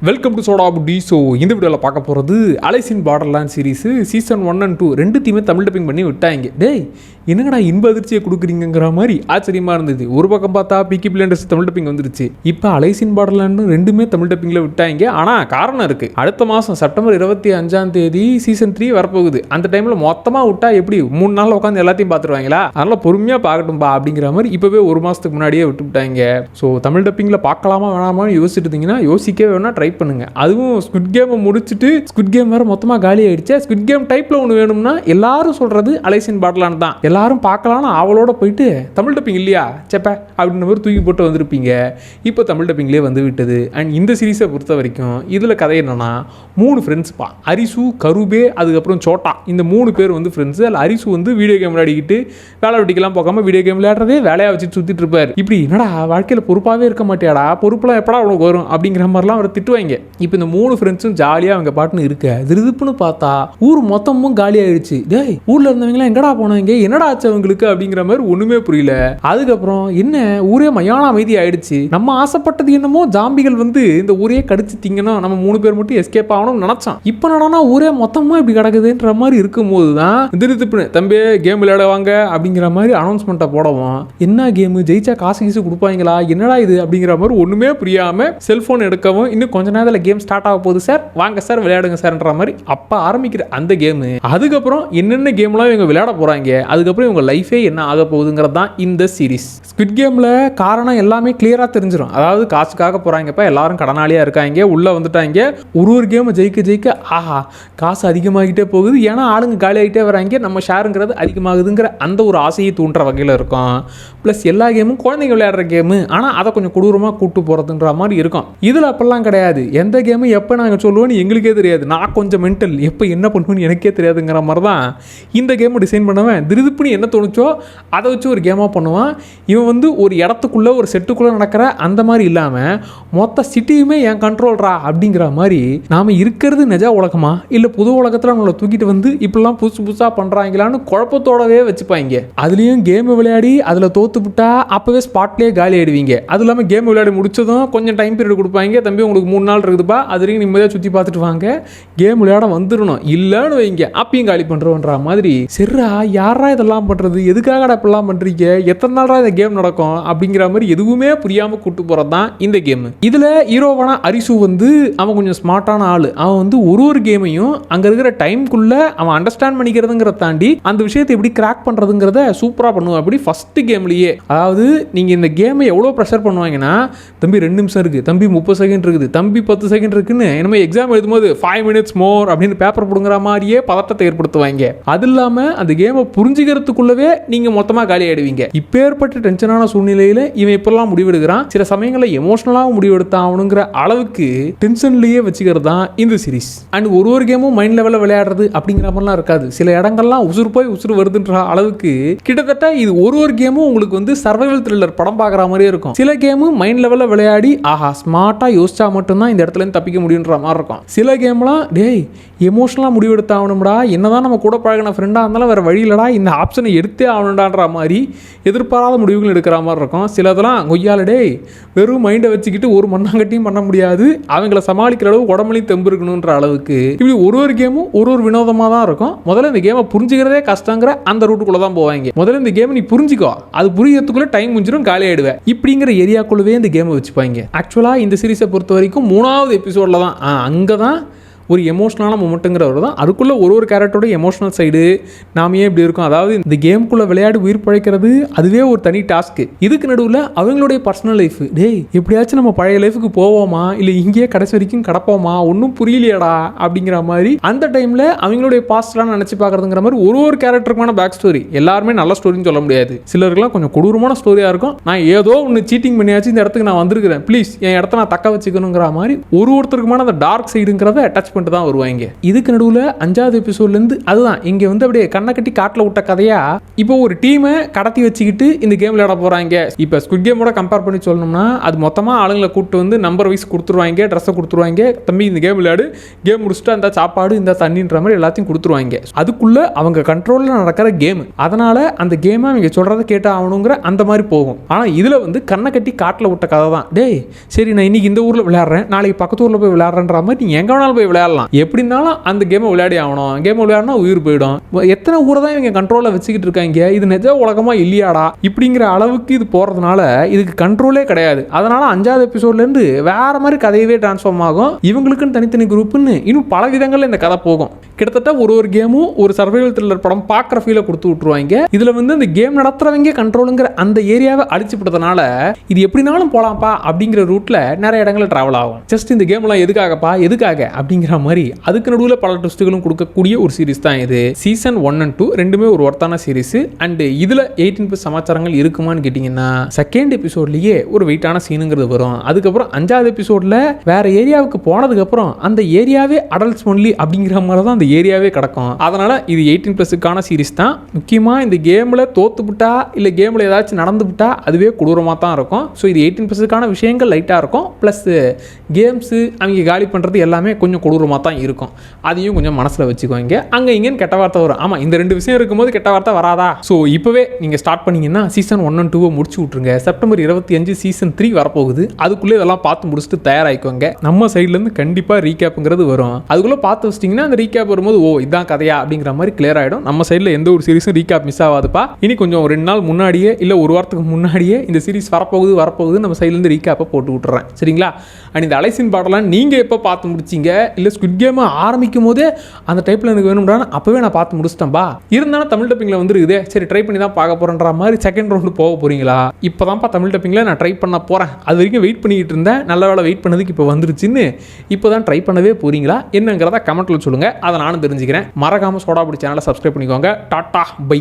Welcome to soda Putti. So இந்த வீடியோவில் பார்க்க போகிறது Alice in Borderland series season 1 and 2 ரெண்டுத்தையுமே தமிழ் டப்பிங் பண்ணி விட்டாங்க. டேய் என்னங்கடா இன்ப அதிர்ச்சியை கொடுக்குறீங்கிற மாதிரி ஆச்சரியமாக இருந்தது. ஒரு பக்கம் பார்த்தா பீக்கி பிளேண்டர்ஸ் தமிழ் டப்பிங் வந்துருச்சு. இப்போ அலைஸ் இன் பார்டர்லேண்ட் ரெண்டுமே தமிழ் டப்பிங்கில் விட்டாங்க. ஆனால் காரணம் இருக்குது. அடுத்த மாதம் செப்டம்பர் 25 சீசன் 3 வரப்போகுது. அந்த டைமில் மொத்தமாக விட்டா எப்படி 3 நாள் உட்காந்து எல்லாத்தையும் பார்த்துருவாங்களா? அதனால் பொறுமையாக பார்க்கட்டும்பா அப்படிங்கிற மாதிரி இப்போவே ஒரு மாதத்துக்கு முன்னாடியே விட்டு விட்டாங்க. ஸோ தமிழ் டப்பிங்கில் பார்க்கலாமா வேணாமான்னு யோசிச்சுட்டு இருந்தீங்கன்னா யோசிக்கவே வேணா ட்ரை பண்ணுங்க. அதுவும் ஸ்குவிட் கேமை முடிச்சுட்டு ஸ்குவிட் கேம் வேற மொத்தமாக காலி ஆயிடுச்சு. ஸ்குவிட் கேம் டைப்ல ஒன்று வேணும்னா எல்லாரும் சொல்றது அலைஸ் இன் பார்டர்லேண்ட் தான். எல்லாரும் பார்க்கலாம்னு அவளோட போயிட்டு தமிழ் டப்பிங் இல்லையா செப்ப அப்படின்னு மாதிரி தூக்கி போட்டு வந்திருப்பீங்க. இப்போ தமிழ் டப்பிங்லேயே வந்து விட்டது. அண்ட் இந்த சீரீஸை பொறுத்த வரைக்கும் இதில் கதை என்னன்னா 3 ஃப்ரெண்ட்ஸ்ப்பா. அரிசு, கருபே, அதுக்கப்புறம் சோட்டா. இந்த 3 பேர் வந்து ஃப்ரெண்ட்ஸ். அதில் அரிசு வந்து வீடியோ கேம் விளையாடிக்கிட்டு வேலை வெட்டிக்கெல்லாம் போகாமல் வீடியோ கேம் விளையாடுறதே வேலையாக வச்சுட்டு சுற்றிட்டு இருப்பார். இப்படி என்னடா வாழ்க்கையில் பொறுப்பாகவே இருக்க மாட்டியாடா, பொறுப்புலாம் எப்படா உனக்கு வரும் அப்படிங்கிற மாதிரிலாம் அவர் திட்டுவாங்க. இப்போ இந்த 3 ஃப்ரெண்ட்ஸும் ஜாலியாக அவங்க பாட்டுன்னு இருக்க திருதுப்புன்னு பார்த்தா ஊர் மொத்தமும் காலி ஆயிடுச்சு. டேய் ஊரில் இருந்தவங்களாம் எங்கடா போனாங்க, என்னடா ஆச்சு அவங்களுக்கு அப்படிங்கிற மாதிரி ஒன்றுமே புரியல. அதுக்கப்புறம் என்ன ஊரே மயான அமைதி ஆயிடுச்சு. நம்ம ஆசைப்பட்டது என்னமோ ஜாம்பிகள் வந்து இந்த ஊரே கடிச்சு திங்கணும், நம்ம 3 பேர் மட்டும் எஸ்கேப் ஆகணும்னு நினைச்சோம். இப்போ நடனா ஊரே மொத்தமாக இப்படி கிடக்குதுன்ற மாதிரி இருக்கும்போது தான் திருதுப்புன்னு தம்பி கேம் விளையாட வாங்க அப்படிங்கிற மாதிரி அனௌன்ஸ்மெண்ட்டை போடவும் என்ன கேமு ஜெயிச்சா காசு கீசு கொடுப்பாங்களா என்னடா இது அப்படிங்கிற மாதிரி ஒன்றுமே புரியாமல் செல்ஃபோன் எடுக்கவும் இன்னும் கொஞ்ச நேரத்தில் கேம் ஸ்டார்ட் ஆக போகுது சார், வாங்க சார் விளையாடுங்க சார்ன்ற மாதிரி அப்போ ஆரம்பிக்கிற அந்த கேமு. அதுக்கப்புறம் என்னென்ன கேம்லாம் இவங்க விளையாட போகிறாங்க, அதுக்கப்புறம் இவங்க லைஃபே என்ன ஆக போகுதுங்கிறது தான் இந்த சீரிஸ். ஸ்குவிட் கேமில் காரணம் எல்லாமே கிளியராக தெரிஞ்சிடும். அதாவது காசுக்காக போகிறாங்கப்ப எல்லாரும் கடனாளியாக இருக்காங்க, உள்ளே வந்துட்டாங்க. ஒரு கேமை ஜெயிக்க ஆஹா காசு அதிகமாகிட்டே போகுது, ஏன்னா ஆளுங்க காலி ஆகிட்டே வராங்க, நம்ம ஷேருங்கிறது அதிகமாகுதுங்கிற அந்த ஒரு ஆசையை தூண்டுற வகையில் இருக்கும். ப்ளஸ் எல்லா கேமும் குழந்தைங்க விளையாடுற கேமு, ஆனால் அதை கொஞ்சம் கொடூரமாக கூட்டு போகிறதுன்ற மாதிரி இருக்கும். இதில் அப்பெல்லாம் கிடையாது. எந்த கேமு எப்போ நாங்கள் சொல்லுவோன்னு எங்களுக்கே தெரியாது, நான் கொஞ்சம் மென்டல், எப்போ என்ன பண்ணுவேன்னு எனக்கே தெரியாதுங்கிற மாதிரி தான் இந்த கேமை டிசைன் பண்ணவன் திருதுப்புன்னு என்ன தோணுச்சோ அதை வச்சு ஒரு கேமாக பண்ணுவான். இவன் வந்து ஒரு இடத்துக்குள்ளே ஒரு செட்டுக்குள்ளே நடக்கிற அந்த மாதிரி இல்லாமல் மொத்த சிட்டியுமே என் கண்ட்ரோல்ரா அப்படிங்கிற மாதிரி நாம் இருக்கிறது நிஜ உலகமா இல்லை புது உலகத்தில் நம்மளை தூக்கிட்டு வந்து இப்படிலாம் புதுசாக பண்ணுறாங்களான்னு குழப்பத்தோடவே வச்சுப்பாங்க. அதுலேயும் கேம் விளையாடி அதில் தோத்துவிட்டா அப்போவே ஸ்பாட்லேயே காலி ஆயிடுவீங்க. அது இல்லாமல் கேம் விளையாடி முடிச்சதும் கொஞ்சம் டைம் பீரியட் கொடுப்பாங்க. தம்பி உங்களுக்கு 3 நாள் இருக்குதுப்பா, அது வரைக்கும் நிம்மதியாக சுற்றி பார்த்துட்டு வாங்க, கேம் விளையாட வந்துடணும், இல்லைன்னு வைங்க அப்பயும் காலி பண்ணுறோன்ற மாதிரி. சரிடா யாரா இதெல்லாம் பண்ணுறது, எதுக்காகடா இப்படிலாம் பண்ணுறீங்க, எத்தனை நாளா இந்த கேம் நடக்கும் அப்படிங்கிற மாதிரி எதுவுமே புரியாமல் கூட்டு போகிறது தான் இந்த கேம். இதில் ஹீரோவான அரிசு வந்து அவன் கொஞ்சம் ஸ்மார்ட்டான ஆள். அவன் வந்து ஒரு கேமையும் அங்கே இருக்கிற டைம்குள்ளே அவன் அண்டர்ஸ்டாண்ட் பண்ணிக்கிறதுங்கிறத தாண்டி அந்த விஷயத்தை எப்படி கிராக் பண்ணுறதுங்கிறத சூப்பராக பண்ணுவான். அப்படி ஃபர்ஸ்ட் கேம்லேயே, அதாவது நீங்கள் இந்த கேமை எவ்வளோ ப்ரெஷர் பண்ணுவாங்கன்னா, தம்பி 2 நிமிஷம் இருக்குது, தம்பி 30 செகண்ட் இருக்குது, தம்பி 10 செகண்ட் இருக்குன்னு இனிமேல் எக்ஸாம் எழுதும்போது 5 minutes more அப்படின்னு பேப்பர் போடுங்கிற மாதிரியே பதட்டத்தை ஏற்படுத்துவாங்க. அது இல்லாமல் அந்த கேமை புரிஞ்சுக்கிறதுக்குள்ளவே நீங்கள் மொத்தமாக காலி ஆயிடுவீங்க. இப்போ ஏற்பட்ட டென்ஷனான சூழ்நிலையில் இவன் இப்பெல்லாம் முடிவெடுக்கிறான். சில சமயங்களில் எமோஷனலாக முடிவெடுத்தாகணுங்கிற அளவுக்கு டென்ஷன்லேயே வச்சுக்கிறது தான் இந்த சீரிஸ். அண்ட் ஒரு கேமும் மைண்ட் லெவலில் விளையாடுறது அப்படிங்கிற மாதிரிலாம் இருக்காது. சில இடங்கள்லாம் உசுறு போய் உசுறு வருதுன்ற அளவுக்கு கிட்டத்தட்ட இது ஒரு கேமும் உங்களுக்கு வந்து சர்வைவல் த்ரில்லர் படம் பார்க்குற மாதிரியே இருக்கும். சில கேமும் மைண்ட் லெவலில் விளையாடி ஆஹா ஸ்மார்ட்டாக யோசிச்சா மட்டும்தான் இந்த இடத்துல தப்பிக்க முடியுன்ற மாதிரி இருக்கும். சில கேம்லாம் டேய் எமோஷனலாக முடிவெடுத்தாகணும்டா, என்னதான் நம்ம கூட பழகின ஃப்ரெண்டாக இருந்தாலும் வேறு வழி இல்லடா, இந்த ஆப்ஷனை எடுத்தே ஆகணுண்டான்ற மாதிரி எதிர்பாராத முடிவுகள் எடுக்கிற மாதிரி இருக்கும். சிலதெல்லாம் கொய்யால டேய் வெறும் மைண்டை வச்சுக்கிட்டு ஒரு மண்ணாங்கட்டியும் பண்ண முடியாது, அவங்கள சமாளிக்கிற அளவு உடம்புலையும் தெம்பு இருக்கணுன்ற அளவுக்கு இப்படி ஒரு கேமும் ஒரு வினோதமாக தான் இருக்கும். முதல்ல இந்த கேமை புரிஞ்சுக்கிறதே கஷ்டங்கிற அந்த ரூட்டுக்குள்ளே தான் போவாங்க. முதல்ல இந்த கேமை நீ புரிஞ்சுக்கோ, அது புரியறதுக்குள்ளே டைம் முடிஞ்சிடும், காலி ஆயிடுவேன் இப்படிங்கிற ஏரியாக்குள்ளவே இந்த கேமை வச்சுப்பாங்க. ஆக்சுவலாக இந்த சீரிஸை பொறுத்த வரைக்கும் 3வது எபிசோடில் தான் அங்கே தான் ஒரு எமோஷனலான மொமெண்ட்டுங்கிறவர் தான். அதுக்குள்ளே ஒரு கேரக்டரோட எமோஷனல் சைடு நாம ஏன் இப்படி இருக்கும், அதாவது இந்த கேமுக்குள்ளே விளையாடி உயிர் பழைக்கிறது அதுவே ஒரு தனி டாஸ்க்கு. இதுக்கு நடுவில் அவங்களுடைய பர்சனல் லைஃப், டேய் எப்படியாச்சும் நம்ம பழைய லைஃபுக்கு போவோமா இல்லை இங்கேயே கடைசி வரைக்கும் கிடப்போமா ஒன்றும் புரியலையடா அப்படிங்கிற மாதிரி அந்த டைமில் அவங்களுடைய பாஸ்ட்லாம் நினச்சி பார்க்குறதுங்கிற மாதிரி ஒரு கேரக்டருக்கான பேக் ஸ்டோரி. எல்லாருமே நல்ல ஸ்டோரின்னு சொல்ல முடியாது, சிலருக்குலாம் கொஞ்சம் கொடூரமான ஸ்டோரியாக இருக்கும். நான் ஏதோ ஒன்று சீட்டிங் பண்ணியாச்சு இந்த இடத்துக்கு நான் வந்திருக்கிறேன், ப்ளீஸ் என் இடத்த நான் தக்க வச்சுக்கணுங்கிற மாதிரி ஒருத்தருக்குமான அந்த டார்க் சைடுங்கிறத டச் பண்ணிட்டு தான் வருவாங்க. இதுக்கு நடுவில் 5வது எபிசோட்லேருந்து அதுதான் இங்கே வந்து அப்படியே கண்ணை கட்டி காட்டில் விட்ட கதையா இப்போ ஒரு டீமை கடத்தி வச்சுக்கிட்டு இந்த கேம் விளையாட போகிறாங்க. இப்போ ஸ்குவிட் கேமோட கம்பேர் பண்ணி சொல்லணும்னா அது மொத்தமாக ஆளுங்களை கூப்பிட்டு வந்து நம்பர் வைஸ் கொடுத்துருவாங்க, ட்ரெஸ்ஸை கொடுத்துருவாங்க, தம்பி இந்த கேம் விளையாடு, கேம் முடிச்சுட்டு அந்த சாப்பாடு இந்த தண்ணின்ற மாதிரி எல்லாத்தையும் கொடுத்துருவாங்க. அதுக்குள்ளே அவங்க கண்ட்ரோலில் நடக்கிற கேம், அதனால் அந்த கேமை அவங்க சொல்கிறத கேட்டு ஆகணுங்கிற அந்த மாதிரி போகும். ஆனால் இதில் வந்து கண்ணை கட்டி காட்டில் விட்ட கதை தான். டேய் சரி நான் இன்னைக்கு இந்த ஊரில் விளையாடுறேன், நாளைக்கு பக்கத்து ஊரில் போய் விளையாடுறன்ற மாதிரி நீ எங்கே வேணாலும் போய் விளையாடலாம், எப்படி இருந்தாலும் அந்த கேமை விளையாடி ஆகணும், கேம் விளையாடினா உயிர் போயிடும். எத்தனை ஊரை தான் இவங்க கண்ட்ரோலில் வச்சுக்கிட்டு இருக்காங்க, இது நிஜ உலகமாக இல்லையாடா இப்படிங்கிற அளவுக்கு இது போகிறதுனால இதுக்கு கண்ட்ரோலே கிடையாது. அதனால் 5வது எபிசோட்லேருந்து வேற மாதிரி கதையவே டிரான்ஸ்ஃபார்ம் ஆகும். இவங்களுக்குன்னு தனித்தனி குரூப்புன்னு இன்னும் பல விதங்களில் இந்த கதை போகும். கிட்டத்தட்ட ஒரு கேமும் ஒரு சர்வைவல் த்ரில்லர் படம் பார்க்குற ஃபீலை கொடுத்து விட்டுருவாங்க. இதில் வந்து இந்த கேம் நடத்துறவங்க கண்ட்ரோலுங்கிற அந்த ஏரியாவை அழிச்சு விட்டதுனால இது எப்படினாலும் போகலாம்ப்பா அப்படிங்கிற ரூட்டில் நிறைய இடங்களில் ட்ராவல் ஆகும். ஜஸ்ட் இந்த கேம்லாம் எதுக்காகப்பா எதுக்காக அப்படிங்கிற மாதிரி அதுக்கு நடுவில் பல ட்விஸ்ட்டுகளும் கொடுக்கக்கூடிய ஒரு சீரிஸ் தான் இது. சீசன் 1 and 2 ரெண்டுமே ஒரு ஒர்த்தான சீரிஸ். அண்ட் இதில் 18+ சமாச்சாரங்கள் இருக்குமான்னு கேட்டிங்கன்னா செகண்ட் எபிசோட்லேயே ஒரு வெயிட்டான சீனுங்கிறது வரும். அதுக்கப்புறம் 5வது எபிசோடில் வேற ஏரியாவுக்கு போனதுக்கப்புறம் அந்த ஏரியாவே அடல்ட்ஸ் ஒன்லி அப்படிங்கிற மாதிரி தான் அந்த ஏரியாவே கிடக்கும். அதனால் இது 18+க்கான சீரிஸ் தான். முக்கியமாக இந்த கேமில் தோத்துவிட்டா இல்லை கேமில் ஏதாச்சும் நடந்துவிட்டா அதுவே கொடூரமாக தான் இருக்கும். ஸோ இது 18+க்கான விஷயங்கள் லைட்டாக இருக்கும். ப்ளஸ் கேம்ஸு அவங்க காலி பண்ணுறது எல்லாமே கொஞ்சம் கொடூரமாக தான் இருக்கும். அதையும் கொஞ்சம் மனசில் வச்சுக்கோங்க. அங்கே இங்கேன்னு கெட்ட வார்த்தை வரும். ஆமாம் இந்த 2 விஷயம் இருக்கும்போது கெட்ட வார்த்தை வராதா? ஸோ இப்போவே நீங்கள் ஸ்டார்ட் பண்ணிங்கன்னா சீசன் 1 and 2 முடிச்சு விட்ருங்க. செப்டம்பர் 25 சீசன் 3 வரப்போகுது. அதுக்குள்ளே இதெல்லாம் பார்த்து முடிச்சுட்டு தயாராகிக்கோங்க. நம்ம சைட்லேருந்து கண்டிப்பாக ரீகேப்புங்கிறது வரும். அதுக்குள்ளே பார்த்து வச்சிட்டிங்கன்னா அந்த ரீகேப் வரும்போது ஓ இதான் கதையா அப்படிங்கிற மாதிரி கிளியர் ஆகிடும். நம்ம சைடில் எந்த ஒரு சீரிஸும் ரீகேப் மிஸ் ஆகாதுப்பா. இனி கொஞ்சம் 2 நாள் முன்னாடியே இல்லை ஒரு வாரத்துக்கு முன்னாடியே இந்த சீரிஸ் வரப்போகுது நம்ம சைட்லேருந்து ரீகேப்பை போட்டு விட்டுறேன். சரிங்களா? அண்ட் இந்த அலைசின் பாடலாம் நீங்கள் எப்போ பார்த்து முடிச்சிங்க? இல்லை ஸ்குவிட் கேம் ஆரம்பிக்கும் போதே அந்த டைப்பில் எனக்கு வேணும்னா அப்போவே நான் பார்த்து முடிச்சிட்டேன்பா, இருந்தாலும் தமிழ் டப்பிங்கில் வந்துருக்குதே சரி ட்ரை பண்ணி தான் பார்க்க போகிறேன்ற மாதிரி செகண்ட் ரவுண்டு போக போகிறீங்களா? இப்போ தான்ப்பா தமிழ் டப்பிங்கில் நான் ட்ரை பண்ண போகிறேன். அது வரைக்கும் வெயிட் பண்ணிக்கிட்டு இருந்தேன், நல்ல வேலை வெயிட் பண்ணதுக்கு இப்போ வந்துருச்சுன்னு இப்போ தான் ட்ரை பண்ணவே போகிறீங்களா என்னங்கிறத கமெண்ட்டில் சொல்லுங்கள். அதை நானும் தெரிஞ்சுக்கிறேன். மறக்காமல் சோடா பிடி சேனலை சப்ஸ்கிரைப் பண்ணிக்கோங்க. டாட்டா பை.